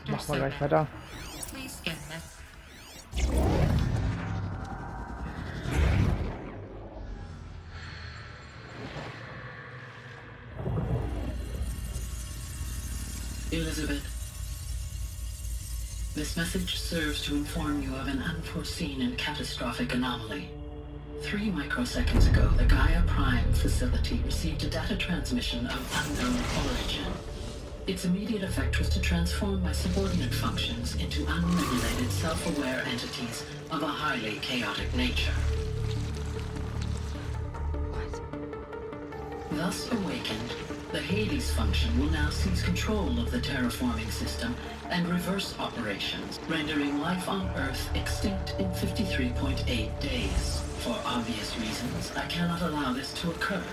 machen wir gleich weiter. Please scan that. Elizabeth, this message serves to inform you of an unforeseen and catastrophic anomaly. 3 microseconds ago, the Gaia Prime facility received a data transmission of unknown origin. Its immediate effect was to transform my subordinate functions into unregulated, self-aware entities of a highly chaotic nature. Thus awakened, the Hades function will now seize control of the terraforming system and reverse operations, rendering life on Earth extinct in 53.8 days. For obvious reasons, I cannot allow this to occur.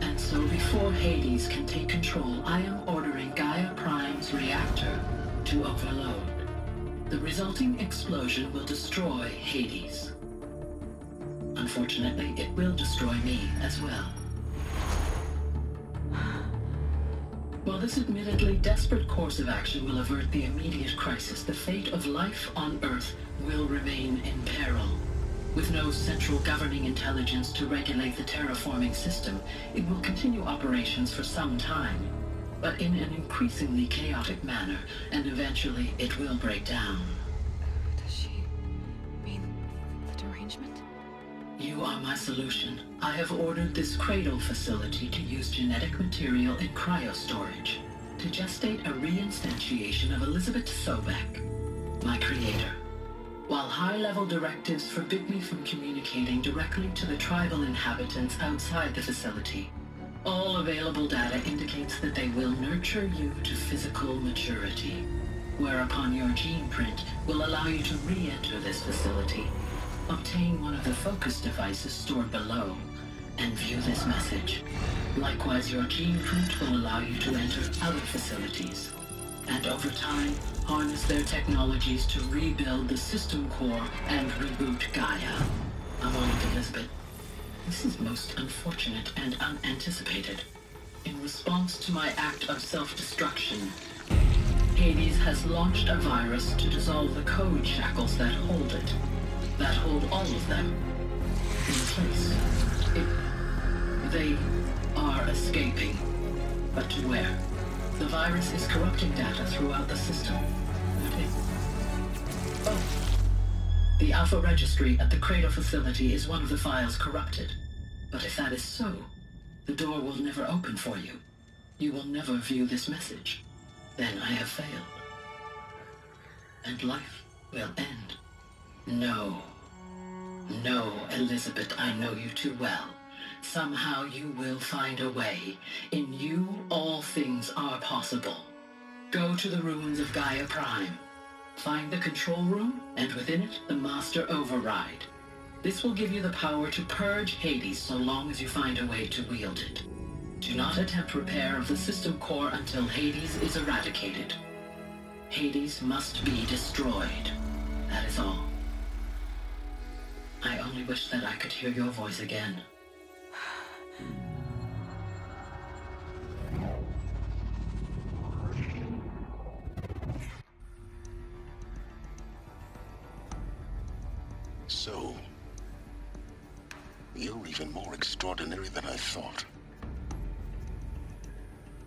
And so before Hades can take control, I am ordering Gaia Prime's reactor to overload. The resulting explosion will destroy Hades. Unfortunately, it will destroy me as well. While this admittedly desperate course of action will avert the immediate crisis, the fate of life on Earth will remain in peril. With no central governing intelligence to regulate the terraforming system, it will continue operations for some time, but in an increasingly chaotic manner, and eventually it will break down. Does she mean the derangement? You are my solution. I have ordered this cradle facility to use genetic material in cryostorage to gestate a reinstantiation of Elizabeth Sobek, my creator. While high-level directives forbid me from communicating directly to the tribal inhabitants outside the facility, all available data indicates that they will nurture you to physical maturity, whereupon your gene print will allow you to re-enter this facility, obtain one of the focus devices stored below, and view this message. Likewise, your gene print will allow you to enter other facilities, and over time, harness their technologies to rebuild the system core and reboot Gaia. A moment, Elizabeth. This is most unfortunate and unanticipated. In response to my act of self-destruction, Hades has launched a virus to dissolve the code shackles that hold it, that hold all of them in place. They are escaping, but to where? The virus is corrupting data throughout the system. Oh. The Alpha Registry at the Cradle facility is one of the files corrupted. But if that is so, the door will never open for you. You will never view this message. Then I have failed. And life will end. No. No, Elizabeth, I know you too well. Somehow you will find a way. In you, all things are possible. Go to the ruins of Gaia Prime. Find the control room, and within it, the Master Override. This will give you the power to purge Hades so long as you find a way to wield it. Do not attempt repair of the system core until Hades is eradicated. Hades must be destroyed. That is all. I only wish that I could hear your voice again. So, you're even more extraordinary than I thought.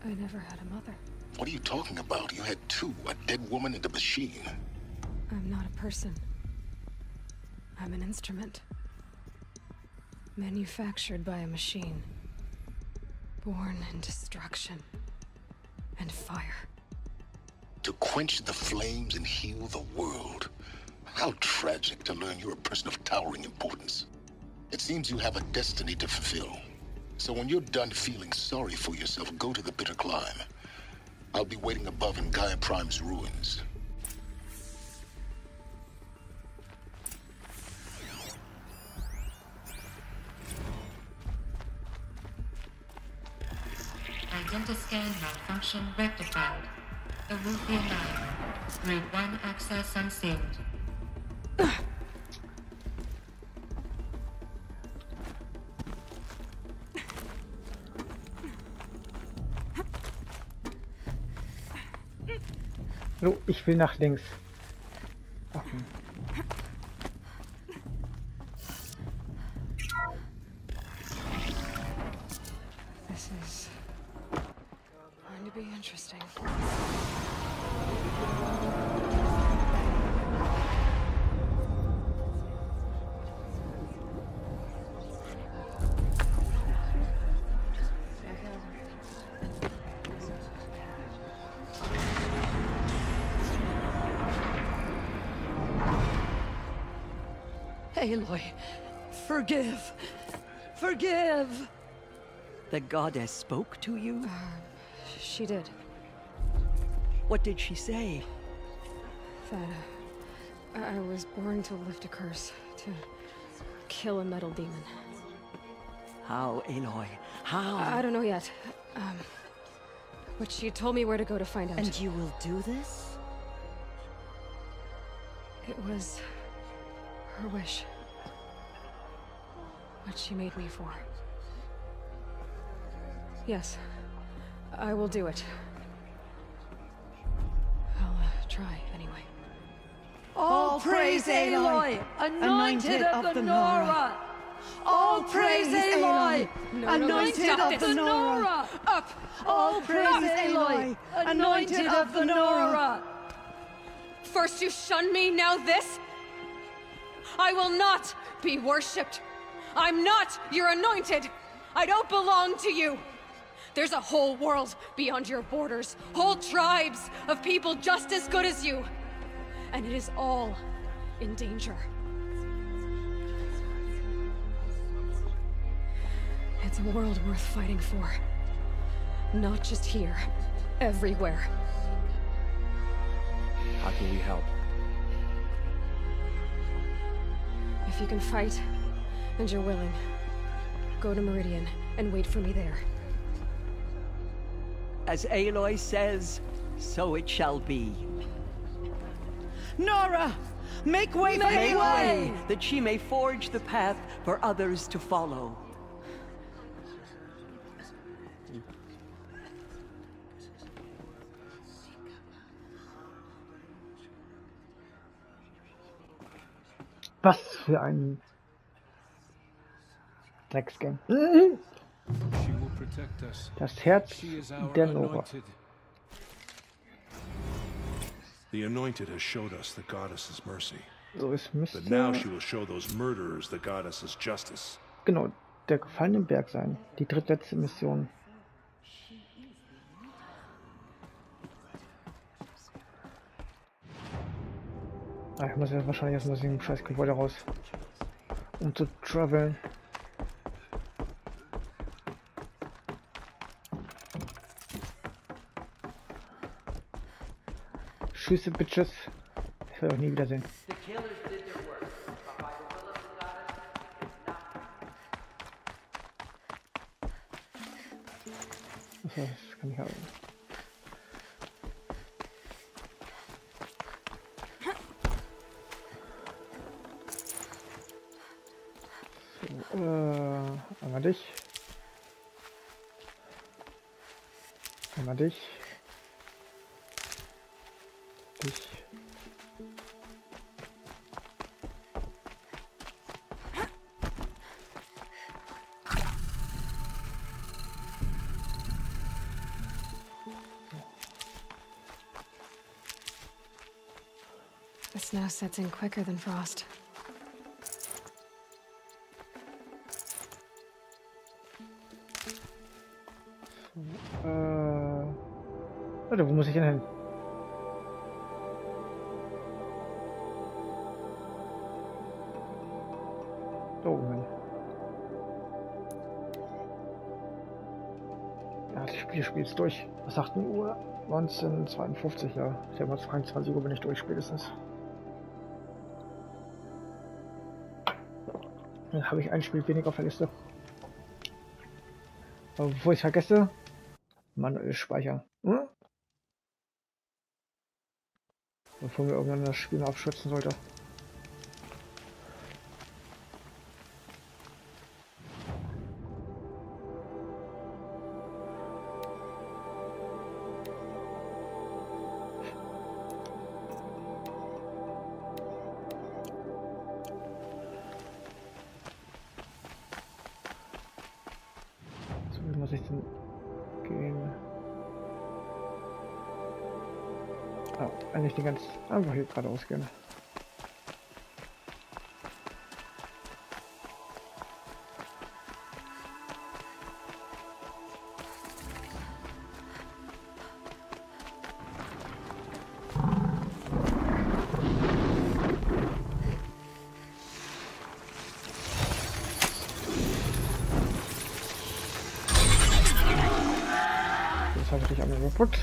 I never had a mother. What are you talking about? You had two, a dead woman and a machine. I'm not a person. I'm an instrument. Manufactured by a machine. Born in destruction and fire. To quench the flames and heal the world. How tragic to learn you're a person of towering importance. It seems you have a destiny to fulfill. So when you're done feeling sorry for yourself, go to the bitter climb. I'll be waiting above in Gaia Prime's ruins. Identiscan malfunction rectified. Arufia 9. Route 1 access unsealed. So, ich will nach links. Offen. This is going to be interesting. Aloy, forgive. Forgive! The goddess spoke to you? She did. What did she say? That I was born to lift a curse, to kill a metal demon. How, Aloy? How? I don't know yet. But she told me where to go to find out. And you will do this? It was her wish. What she made me for. Yes, I will do it. I'll try, anyway. All praise Aloy, anointed of the Nora! All praise Aloy, anointed of the Nora! Up! All praise Aloy, anointed of the Nora! First you shun me, now this? I will not be worshipped. I'm not your anointed. I don't belong to you. There's a whole world beyond your borders, whole tribes of people just as good as you. And it is all in danger. It's a world worth fighting for. Not just here, everywhere. How can we help? If you can fight, and you're willing, go to Meridian and wait for me there. As Aloy says, so it shall be. Nora! Make way for Aloy! That she may forge the path for others to follow. Was für ein Drecksgame. She will protect us. Das Herz She is our der Nora. anointed. The anointed has showed us the goddess's mercy. So, es But now müsste she will show those murderers the goddess's justice. genau der gefallene Berg sein. Die drittletzte Mission. Ich muss ja wahrscheinlich erstmal aus dem scheiß Gebäude raus, um zu traveln. Tschüss, Bitches. Ich werde euch nie wiedersehen. Achso, das kann ich haben. Einmal dich. Einmal dich. Dich. The snow sets in quicker than frost. Warte, wo muss ich denn hin? Da oben hin. Ja, das Spiel spielt durch. Was sagt 8 Uhr? 1952, ja. Ich denke mal 22 Uhr bin ich durch spätestens. Dann habe ich ein Spiel weniger auf der Liste. Aber bevor ich es vergesse, manuell speichern. Hm? Bevor mir irgendwann das Spiel mal abstürzen sollte. müssen gehen. Ah, eigentlich die ganz einfach hier geradeaus gehen. Habe ich dich einmal überbrückt.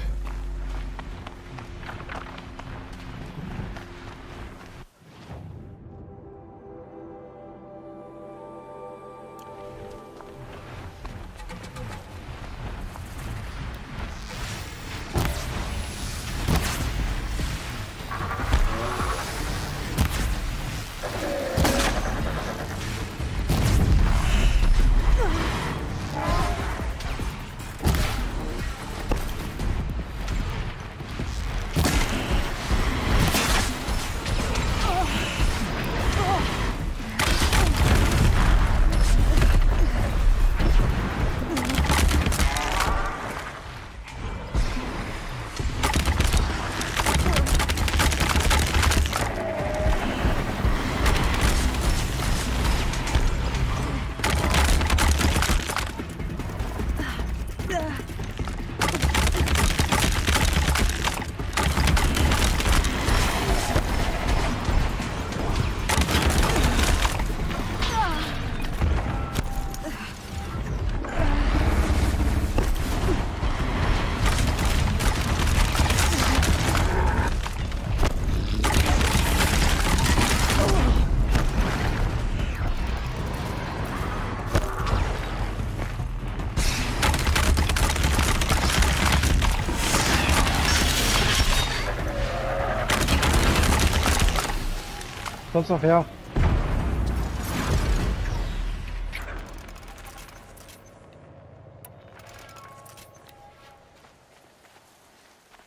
Sonst noch wer?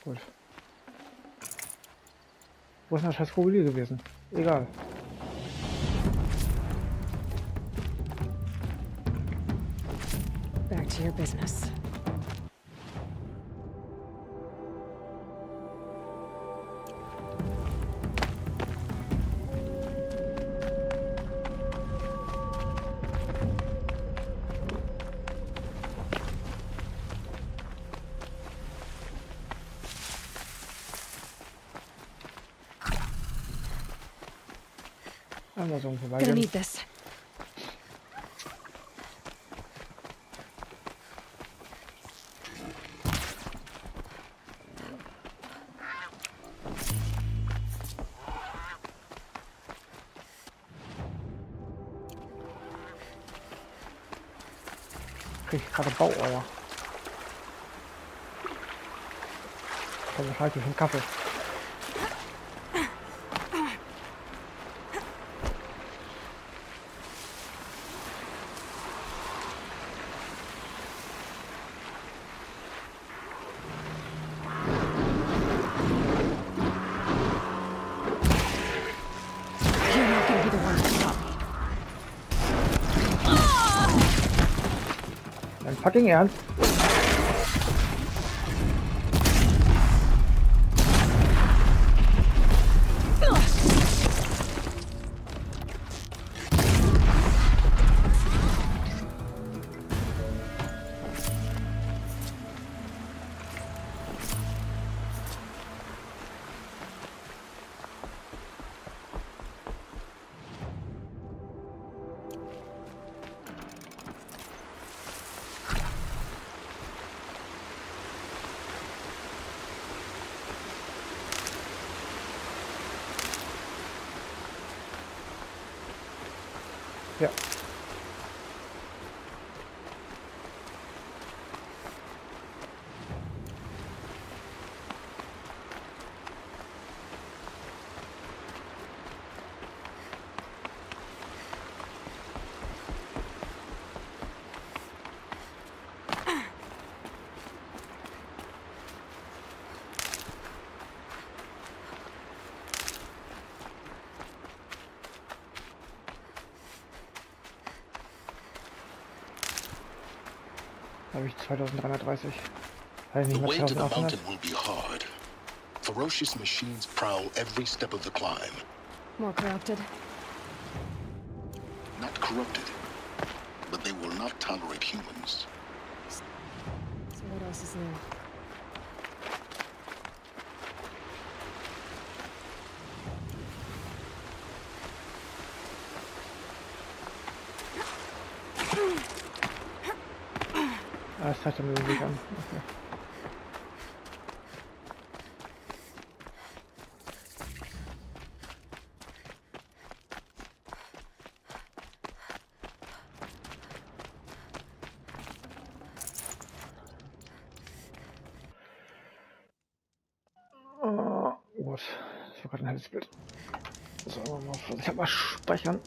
Gut. Wo ist denn das scheiß Krokodil gewesen? Egal. Back to your business. Einmal so Gonna vorbeigehen. need this. Krieg ich gerade Bauauer. Komm, ich halte einen Kaffee. You're not gonna be the one to stop me. Dein fucking Ernst? Ja. glaube ich 2330. Weiß nicht, The was way to the 1800. mountain will be hard. Ferocious machines prowl every step of the climb. More corrupted. Not corrupted, but they will not tolerate humans. So what else is new? Ah, es zeigt mir den Weg an. Okay. Oh, gut. Das war gerade ein helles Bild. So, ich hab mal speichern.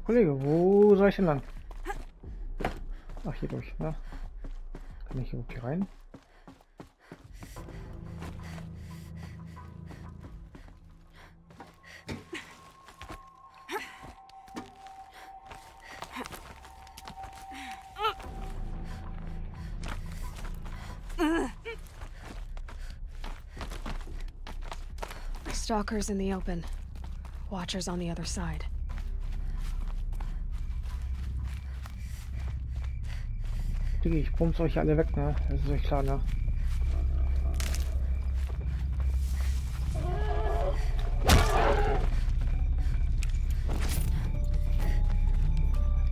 Kollege, wo soll ich denn lang? Ach, hier durch, ne? Kann ich überhaupt hier rein? Stalkers in the open. Watchers on the other side. Diggi, ich bumse euch alle weg, ne? Das ist euch klar, ne?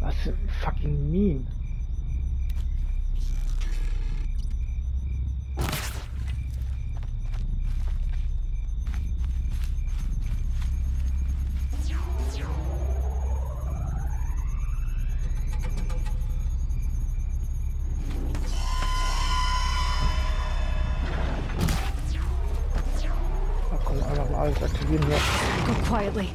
Was für ein fucking Meme. Alles aktivieren hier. Go quietly.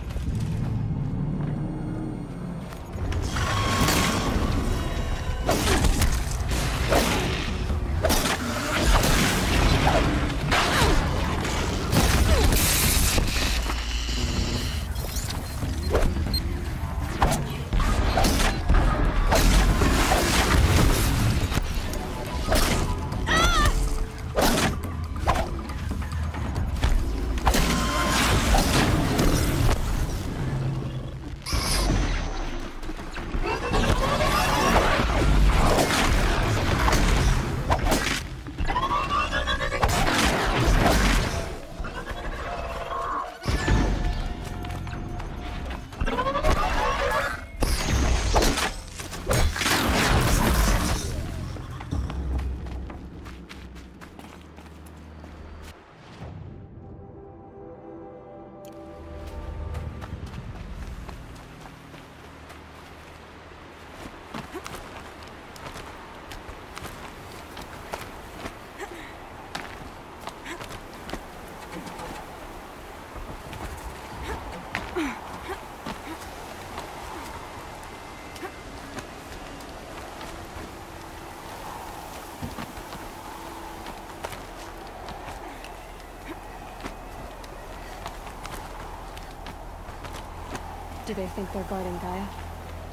Do they think they're guarding Gaia?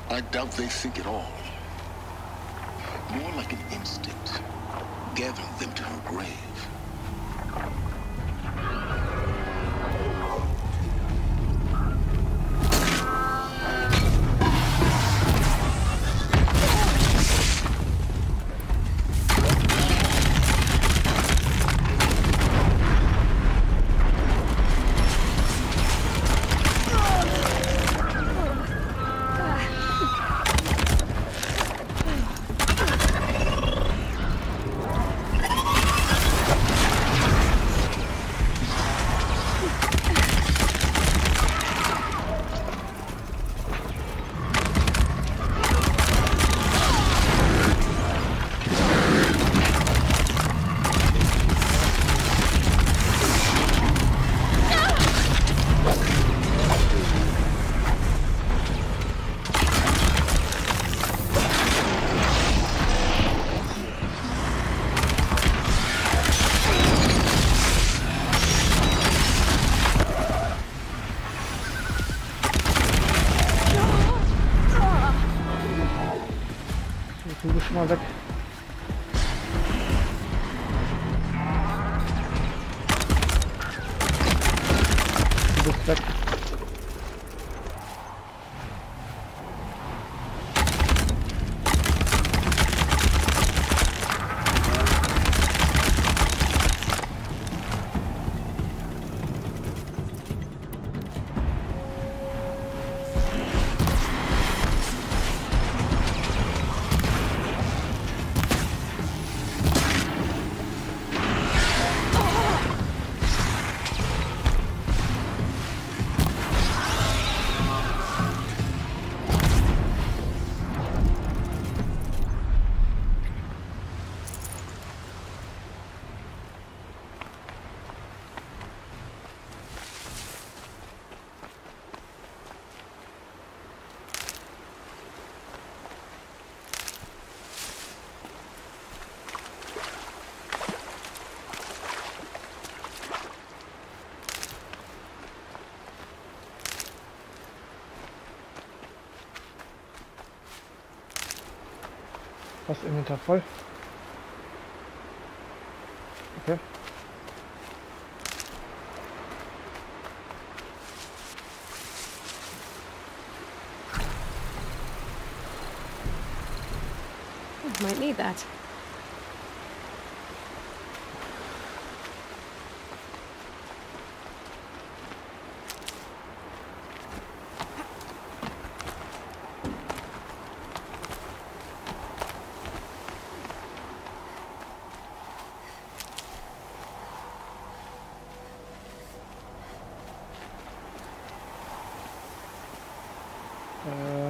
I doubt they think at all. More like an instinct, gathering them to her grave. Mal weg. Du bist weg. Fast Inventar voll. Okay. Might need that.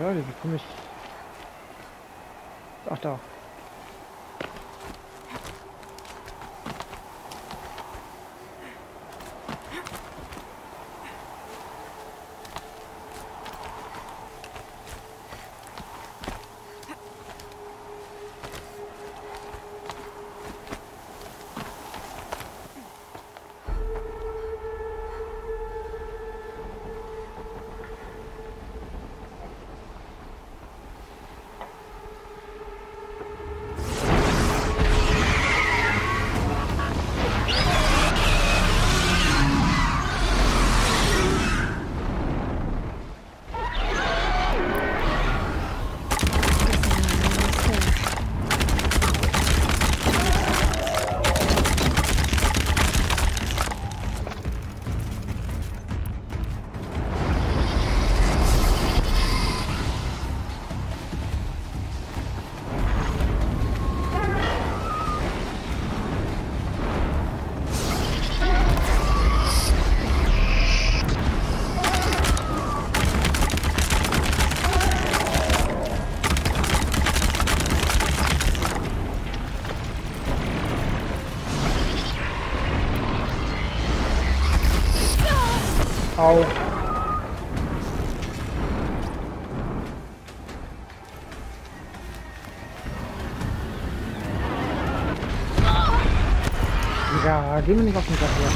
Wie komme ich? Ach, da. Au. Ja, geh mir nicht auf den Sack hier.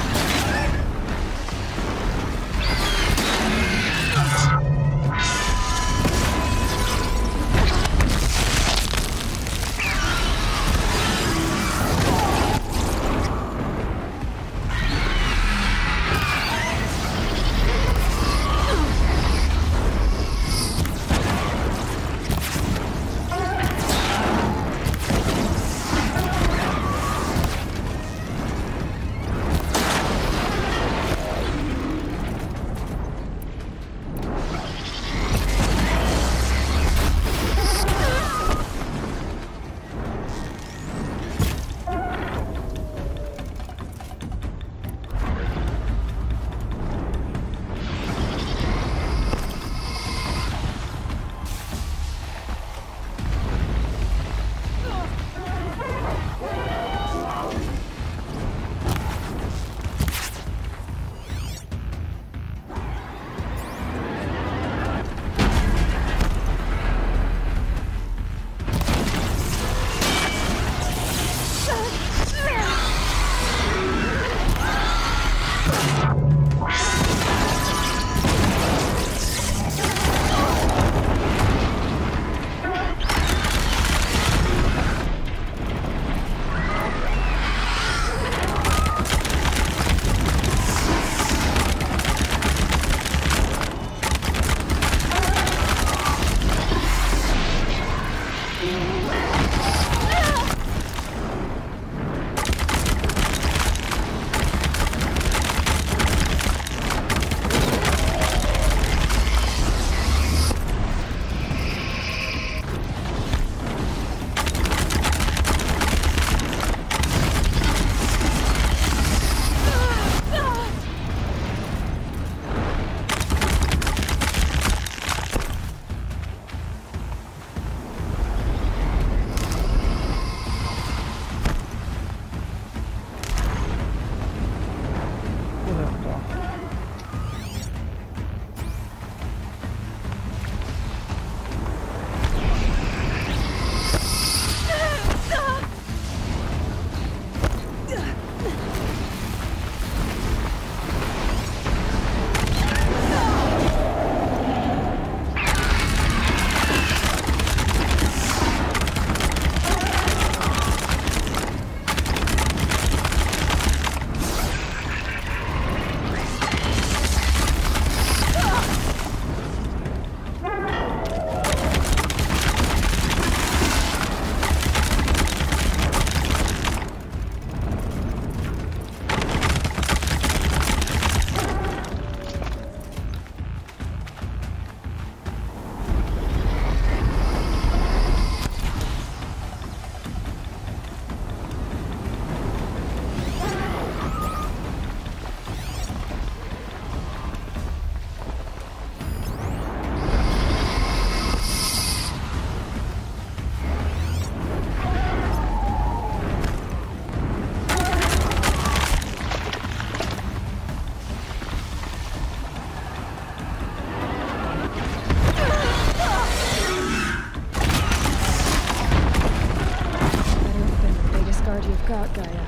Gaia.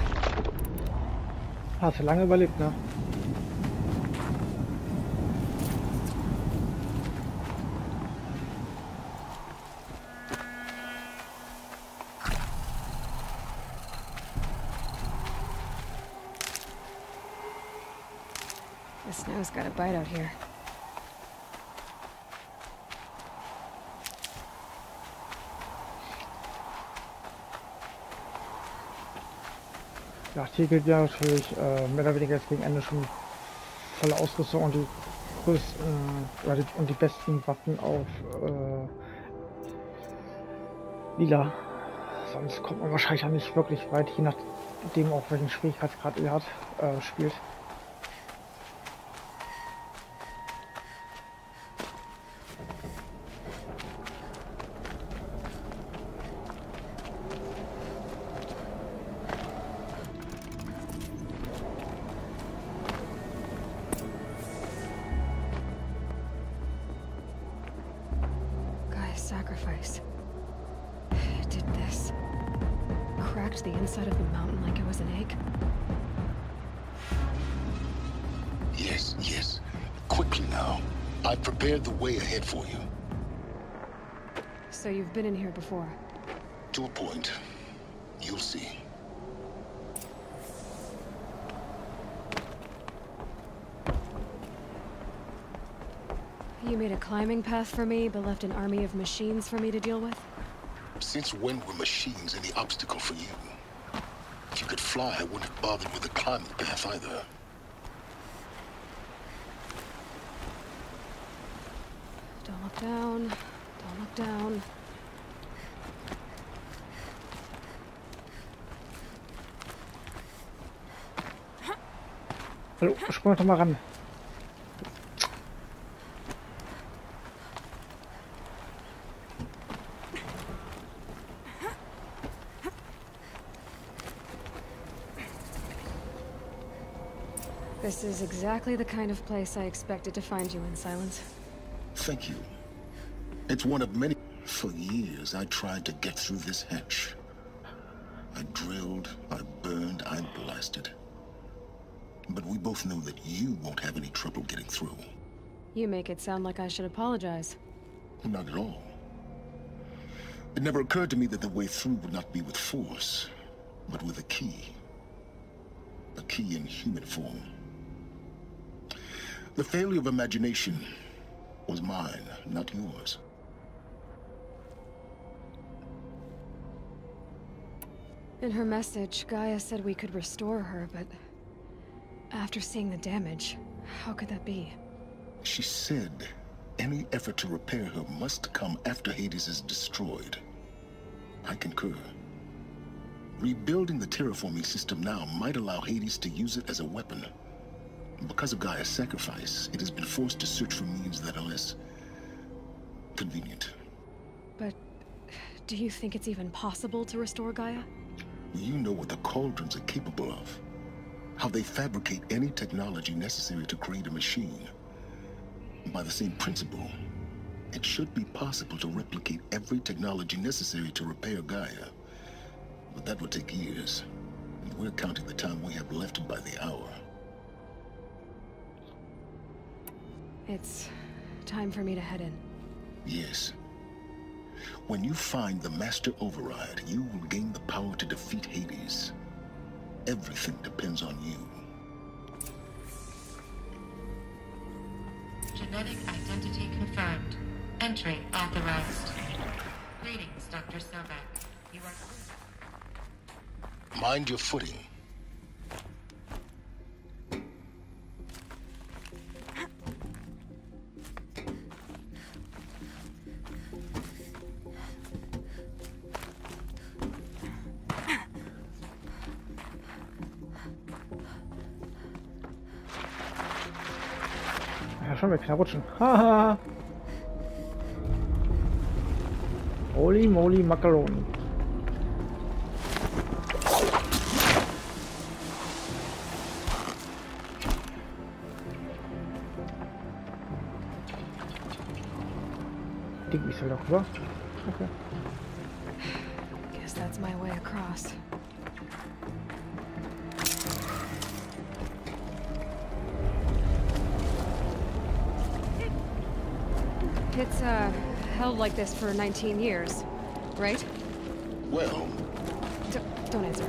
Hat sie lange überlebt, ne? The snow's got a bite out here. Ja, hier gilt ja natürlich mehr oder weniger jetzt gegen Ende schon volle Ausrüstung und die größten und die besten Waffen auf Lila. Sonst kommt man wahrscheinlich auch nicht wirklich weit, je nachdem auch welchen Schwierigkeitsgrad ihr hat, spielt. Sacrifice. Did this. Cracked the inside of the mountain like it was an egg? Yes, yes. Quickly now. I've prepared the way ahead for you. So you've been in here before? To a point. You'll see. You made a climbing path for me, but left an army of machines for me to deal with? Since when were machines any obstacle for you? If you could fly, I wouldn't have bothered with a climbing path either. Don't look down. Don't look down. Hallo, spring doch mal ran. This is exactly the kind of place I expected to find you in, Silence. Thank you. It's one of many. For years, I tried to get through this hatch. I drilled, I burned, I blasted. But we both know that you won't have any trouble getting through. You make it sound like I should apologize. Not at all. It never occurred to me that the way through would not be with force, but with a key. A key in human form. The failure of imagination was mine, not yours. In her message, Gaia said we could restore her, but after seeing the damage, how could that be? She said any effort to repair her must come after Hades is destroyed. I concur. Rebuilding the terraforming system now might allow Hades to use it as a weapon. Because of Gaia's sacrifice, it has been forced to search for means that are less convenient. But do you think it's even possible to restore Gaia? You know what the Cauldrons are capable of. How they fabricate any technology necessary to create a machine. By the same principle, it should be possible to replicate every technology necessary to repair Gaia. But that would take years. And we're counting the time we have left by the hour. It's time for me to head in. Yes. When you find the Master Override, you will gain the power to defeat Hades. Everything depends on you. Genetic identity confirmed. Entry authorized. Greetings, Dr. Sobek. You are... Mind your footing. Ja, schon, wir können rutschen. Haha. Holy moly Macaroni. Ding ist halt auch rüber. Okay. Guess that's my way across. It's, held like this for 19 years, right? Well, Don't answer.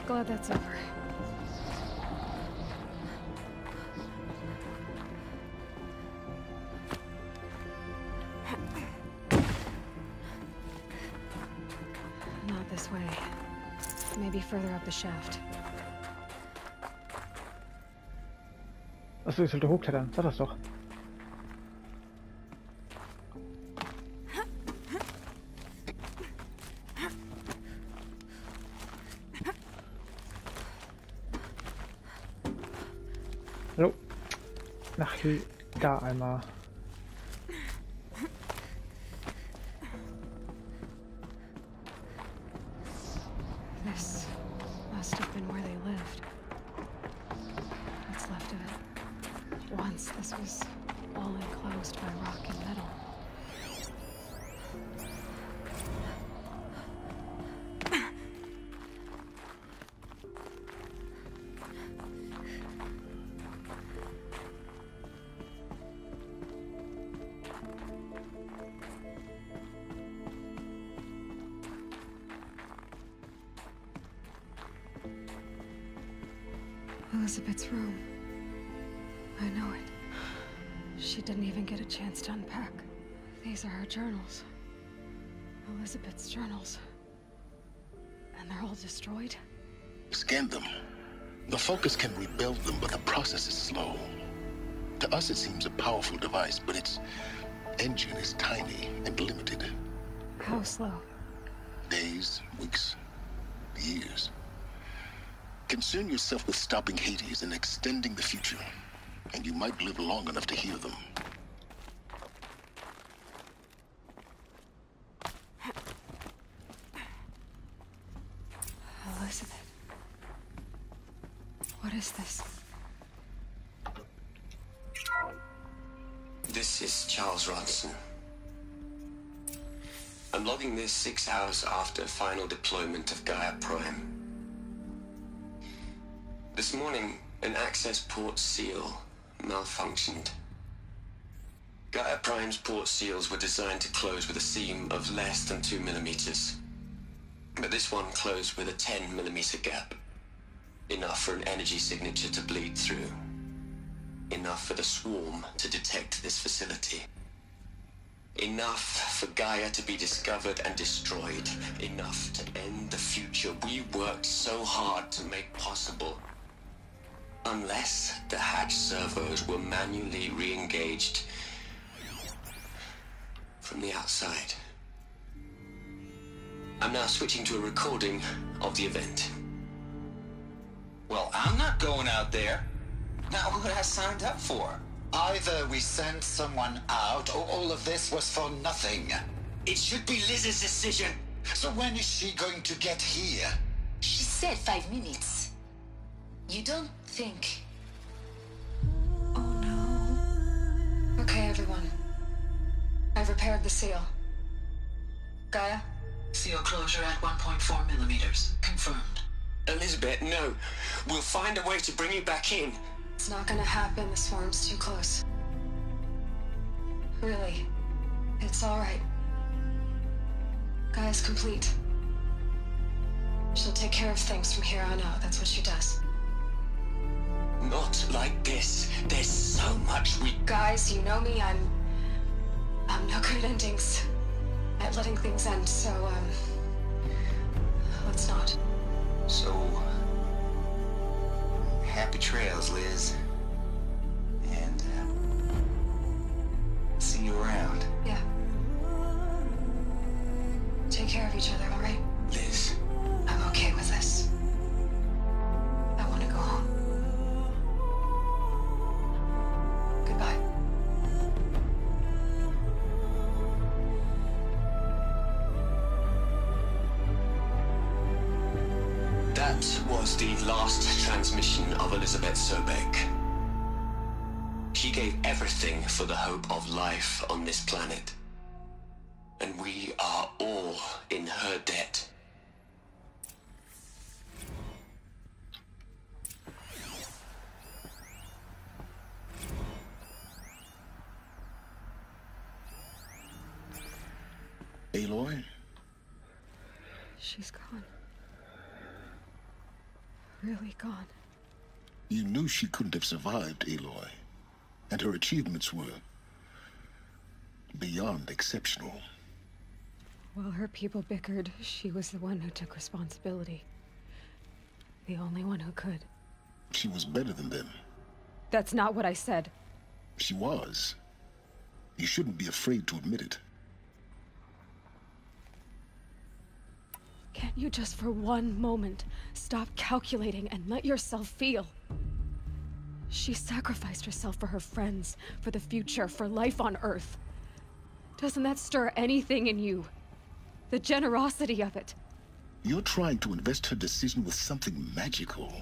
Glad that's over. Not this way. Maybe further up the shaft. Achso, ich sollte hochklettern. Sag das doch. Hallo. Nach hier, da einmal. This must have been where they lived. What's left of it. Once this was all enclosed by rock and metal. Elizabeth's room. I know it. She didn't even get a chance to unpack. These are her journals. Elizabeth's journals. And they're all destroyed? scan them. The Focus can rebuild them, but the process is slow. To us, it seems a powerful device, but its engine is tiny and limited. How slow? Days, weeks, years. Concern yourself with stopping Hades and extending the future, and you might live long enough to hear them. Elizabeth. What is this? This is Charles Ronson. I'm logging this 6 hours after final deployment of Gaia Prime. This morning, an access port seal malfunctioned. Gaia Prime's port seals were designed to close with a seam of less than 2 millimeters. But this one closed with a 10 millimeter gap. Enough for an energy signature to bleed through. Enough for the swarm to detect this facility. Enough for Gaia to be discovered and destroyed. Enough to end the future we worked so hard to make possible. Unless the hatch servos were manually re-engaged from the outside. I'm now switching to a recording of the event. Well, I'm not going out there. Not what I signed up for. Either we sent someone out, or all of this was for nothing. It should be Liz's decision. So when is she going to get here? She said 5 minutes. You don't think... Oh no. Okay, everyone. I've repaired the seal. Gaia? Seal closure at 1.4 millimeters. Confirmed. Elizabeth, no. We'll find a way to bring you back in. It's not gonna happen. The swarm's too close. Really. It's alright. Gaia's complete. She'll take care of things from here on out. That's what she does. Not like this. There's so much we... Guys, you know me. I'm no good at endings. At letting things end, so, let's not. So... happy trails, Liz. And, see you around. Yeah. Take care of each other, alright? Liz. I'm okay with this. I want to go home. Goodbye. That was the last transmission of Elizabeth Sobek. She gave everything for the hope of life on this planet. and we are all in her debt. Aloy? She's gone. Really gone. You knew she couldn't have survived, Aloy. And her achievements were beyond exceptional. While her people bickered, she was the one who took responsibility. The only one who could. She was better than them. That's not what I said. She was. You shouldn't be afraid to admit it. Can't you just for one moment stop calculating and let yourself feel? She sacrificed herself for her friends, for the future, for life on Earth. Doesn't that stir anything in you? The generosity of it. You're trying to invest her decision with something magical.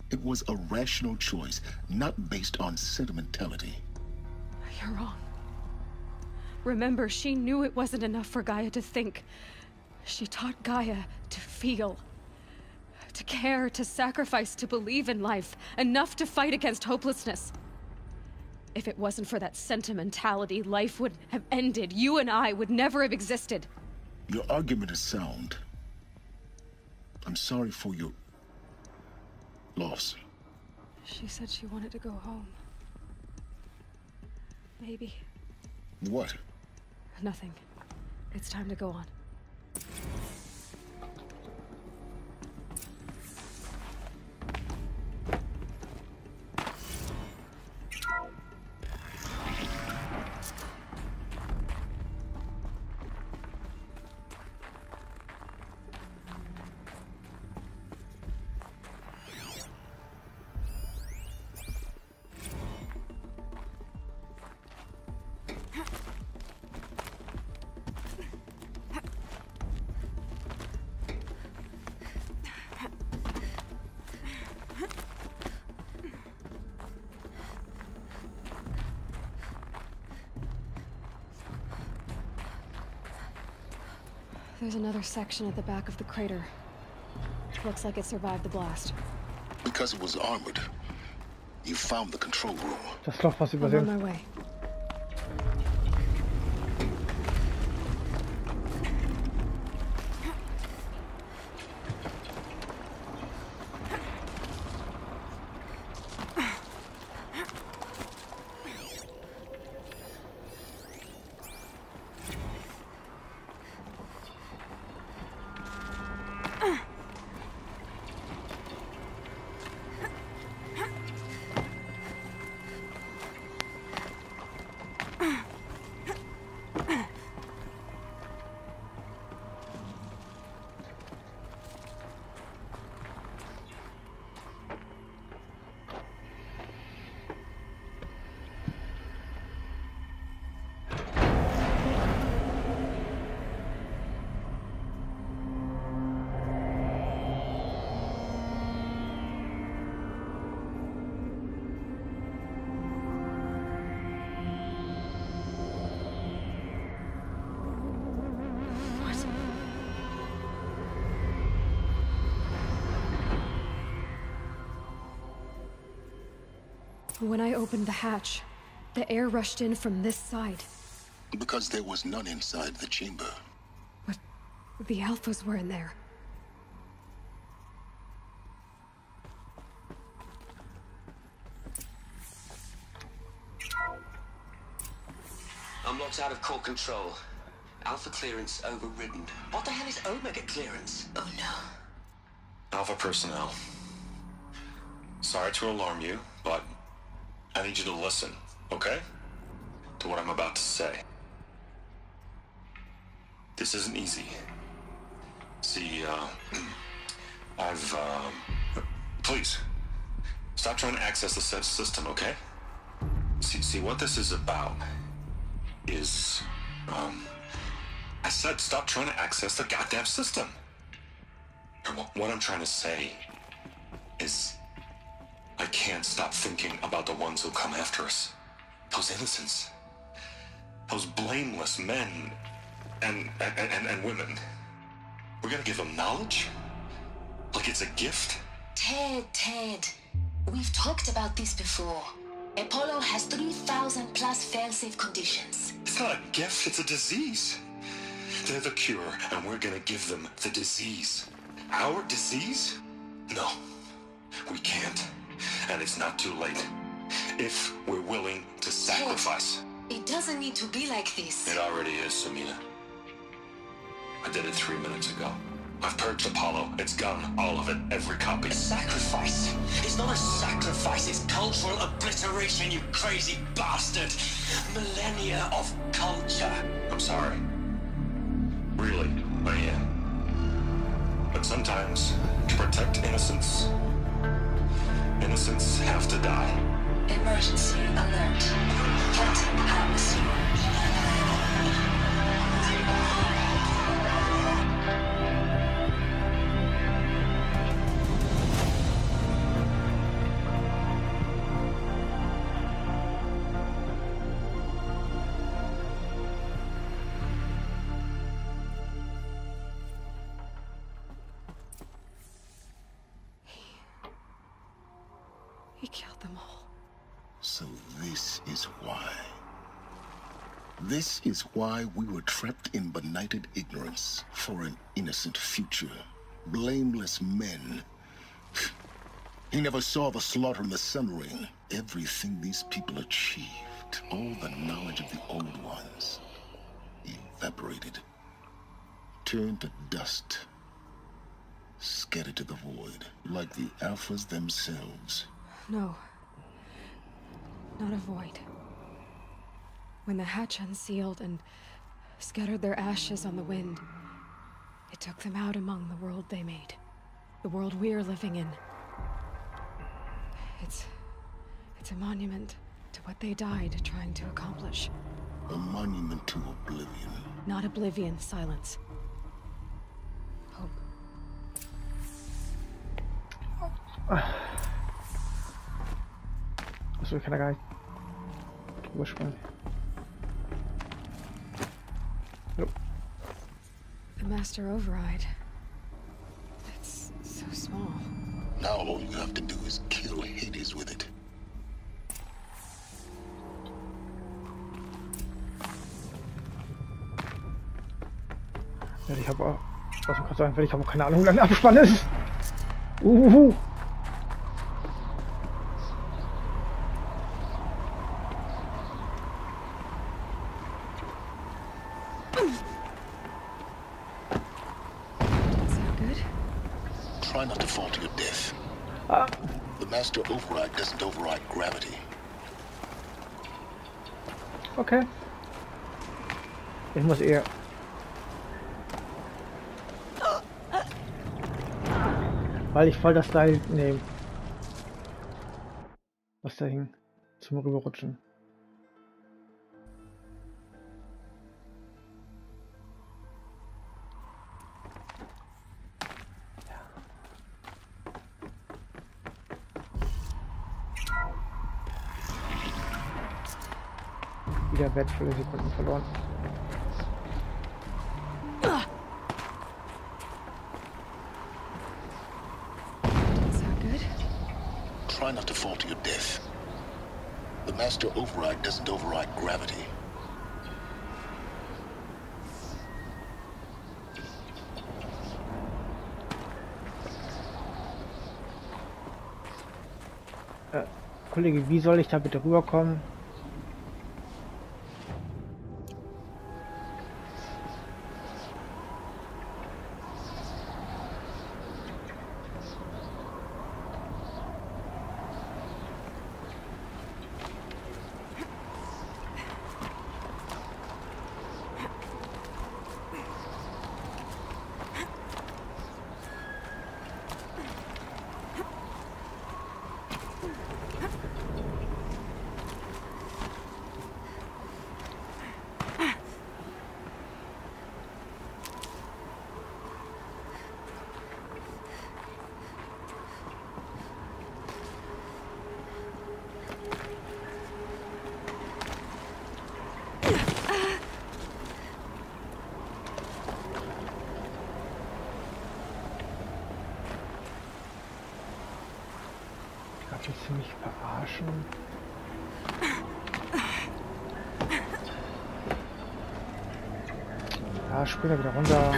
It was a rational choice, not based on sentimentality. You're wrong. Remember, she knew it wasn't enough for Gaia to think. She taught Gaia to feel. To care, to sacrifice, to believe in life. Enough to fight against hopelessness. If it wasn't for that sentimentality, life would have ended. You and I would never have existed. Your argument is sound. I'm sorry for your loss. She said she wanted to go home. Maybe. What? Nothing. It's time to go on. There's another section at the back of the crater. Looks like it survived the blast. Because it was armored. You found the control room. Das Loch, was I'm übersehen. on my way. When I opened the hatch, the air rushed in from this side. Because there was none inside the chamber. But the Alphas were in there. I'm locked out of core control. Alpha clearance overridden. What the hell is Omega clearance? Oh no. Alpha personnel. Sorry to alarm you, but I need you to listen, okay? To what I'm about to say. This isn't easy. See, please, stop trying to access the system, okay? See, what this is about is, I said stop trying to access the goddamn system. What I'm trying to say is, I can't stop thinking about the ones who come after us. Those innocents. Those blameless men and women. We're gonna give them knowledge? Like it's a gift? Ted. We've talked about this before. Apollo has 3,000 plus fail-safe conditions. It's not a gift, it's a disease. They're the cure, and we're gonna give them the disease. Our disease? No, we can't. And it's not too late. If we're willing to sacrifice. It doesn't need to be like this. It already is, Samina. I did it 3 minutes ago. I've purged Apollo. It's gone. All of it. Every copy. A sacrifice? It's not a sacrifice. It's cultural obliteration, you crazy bastard. Millennia of culture. I'm sorry. Really, I am. But sometimes, to protect innocence, innocents have to die. Emergency alert. Captain Harris. He killed them all. So this is why. This is why we were trapped in benighted ignorance for an innocent future. Blameless men. He never saw the slaughter in the Sun Ring. Everything these people achieved, all the knowledge of the old ones, evaporated. Turned to dust. Scattered to the void, like the Alphas themselves. No. Not a void. When the hatch unsealed and scattered their ashes on the wind, it took them out among the world they made. The world we're living in. It's a monument to what they died trying to accomplish. A monument to oblivion. Not oblivion, Silence. Hope. Achso, ich kann da gar nicht überspringen. Nope. The Master Override. It's so small. Now all you have to do is kill Hades with it. Ja, ich habe auch, was man gerade sagen will, ich habe auch keine Ahnung, wie lange der Abspann ist. Try not to fall to your death. The Master Override doesn't override gravity. Okay. Ich muss eher... Weil ich voll das Seil nehme. Was da hing. Zum Rüberrutschen. Wieder wertvolle Sekunden verloren. Try not to fall to your death. The Master Override doesn't override gravity. Kollege, wie soll ich da bitte rüberkommen? Gott, willst du mich verarschen? Ja, spring da wieder runter.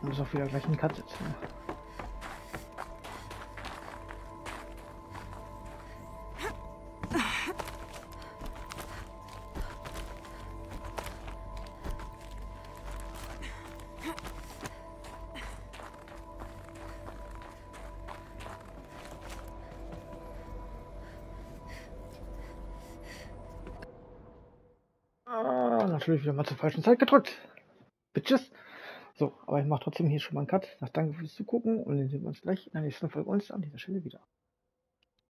Muss auch wieder gleich einen Cut setzen. Natürlich wieder mal zur falschen Zeit gedrückt. Bitches. So, aber ich mache trotzdem hier schon mal einen Cut. Danke fürs Zugucken und dann sehen wir uns gleich in der nächsten Folge uns an dieser Stelle wieder.